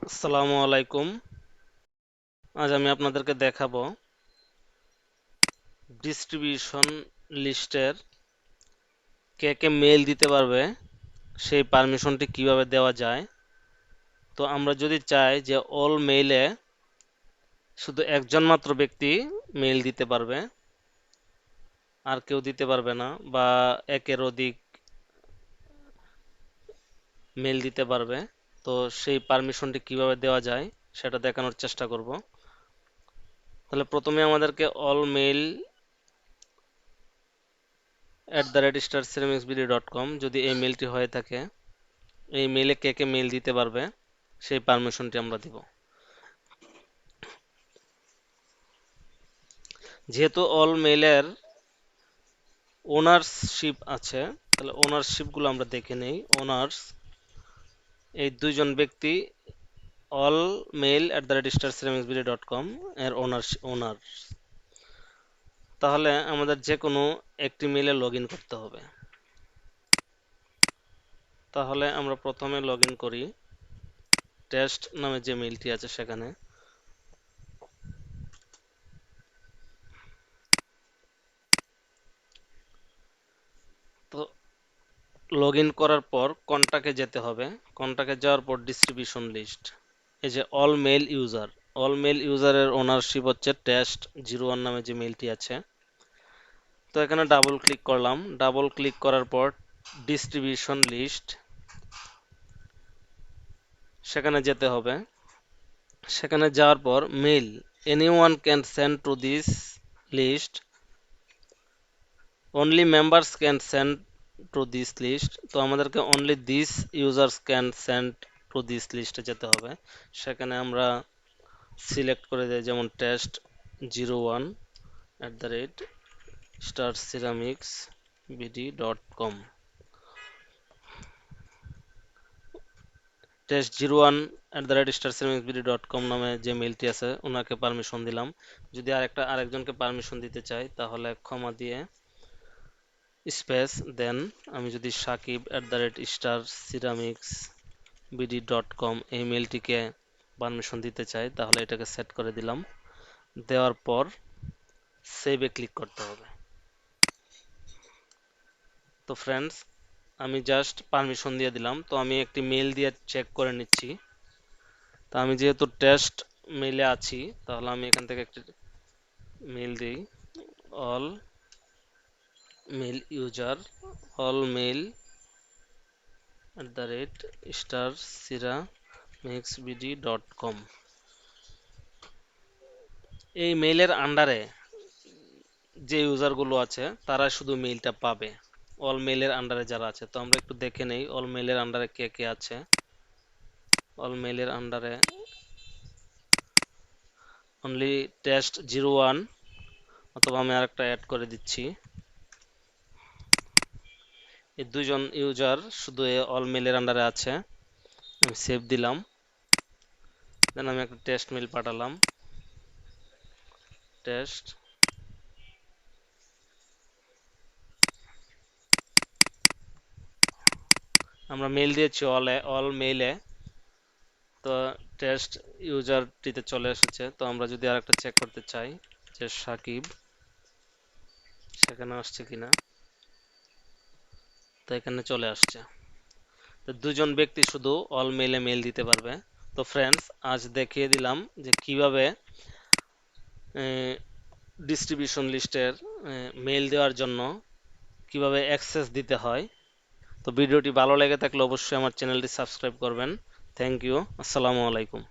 আসসালামু আলাইকুম। আজ আমি আপনাদেরকে দেখাবো ডিস্ট্রিবিউশন লিস্টের কে কে মেইল দিতে পারবে সেই পারমিশনটি কিভাবে দেওয়া যায়। তো আমরা যদি চাই যে অল মেইলে শুধু একজন মাত্র ব্যক্তি মেইল দিতে পারবে, আর কেউ দিতে পারবে না, বা একের অধিক মেইল দিতে পারবে, তো সেই পারমিশনটি কিভাবে দেওয়া যায় সেটা দেখানোর চেষ্টা করব। তাহলে প্রথমে আমাদেরকে অল মেইল @starceramixbd.com যদি এই মেইলটি হয়ে থাকে, এই মেইলে কে কে মেইল দিতে পারবে সেই পারমিশনটি আমরা দিব। যেহেতু অল মেইলের ওনারশিপ আছে, তাহলে ওনারশিপগুলো আমরা দেখে নেই। ওনার্স, এই দুইজন ব্যক্তি অল মেইল @starceramixbd.com এর ওনার। তাহলে আমাদের যে কোনো একটি মেইলে লগ ইন করতে হবে। তাহলে আমরা প্রথমে লগ ইন করি টেস্ট নামে যে মেইলটি আছে সেখানে। তো লগ ইন করার পর কন্টাক্টে যেতে হবে। কন্টাক্টে যাওয়ার পর ডিস্ট্রিবিউশন লিস্ট, এই যে অল মেল ইউজারের ওনারশিপ হচ্ছে টেস্ট 01 নামে যে মেইলটি আছে। তো এখানে ডাবল ক্লিক করলাম। ডাবল ক্লিক করার পর ডিস্ট্রিবিউশন লিস্ট, সেখানে যেতে হবে। সেখানে যাওয়ার পর mail, anyone can send to this list, only members can send to this list. তো আমাদেরকে only this users can send to this লিস্টে যেতে হবে। সেখানে আমরা সিলেক্ট করে দেয়, যেমন test01@starceramicsbd.com। test01@starceramicsbd.com নামে যে মেইলটি আছে ওনাকে পারমিশন দিলাম। যদি আরেকজনকে পারমিশন দিতে চাই তাহলে ক্ষমা দিয়ে স্পেস দেন। আমি যদি sakib@starceramicsbd.com এই মেইলটিকে পারমিশন দিতে চাই তাহলে এটাকে সেট করে দিলাম। দেওয়ার পর সেভে ক্লিক করতে হবে। তো ফ্রেন্ডস, আমি জাস্ট পারমিশন দিয়ে দিলাম। তো আমি একটি মেইল দিয়ে চেক করে নিচ্ছি। তো আমি যেহেতু টেস্ট মেইলে আছি, তাহলে আমি এখান থেকে একটি মেইল দিই। All mail user, all mail @starceramicsbd.com। এই মেইলের আন্ডারে যে ইউজারগুলো আছে তারা শুধু মেইলটা পাবে, অল মেইলের আন্ডারে যারা আছে। তো আমরা একটু দেখে নেই অল মেইলের আন্ডারে কে কে আছে। অল মেইলের আন্ডারে অনলি টেস্ট 01, অথবা আমি আরেকটা অ্যাড করে দিচ্ছি। এই দুইজন ইউজার শুধু অল মেইলের আন্ডারে আছে। আমি সেভ দিলাম। দেন আমি একটা টেস্ট মেইল পাঠালাম। টেস্ট, আমরা মেইল দিয়েছি অল মেইলে। তো টেস্ট ইউজারটিতে চলে এসেছে। তো আমরা যদি আরেকটা চেক করতে চাই যে সাকিব, সেখানে আসছে কিনা, তো এখানে চলে আসছে। তো দুজন ব্যক্তি শুধু অল মেইলে মেইল দিতে পারবে। তো ফ্রেন্ডস, আজ দেখিয়ে দিলাম যে কিভাবে ডিস্ট্রিবিউশন লিস্টের মেইল দেওয়ার জন্য কিভাবে অ্যাক্সেস দিতে হয়। তো ভিডিওটি ভালো লেগে থাকলে অবশ্যই আমার চ্যানেলটি সাবস্ক্রাইব করবেন। Thank you. আসসালামু আলাইকুম।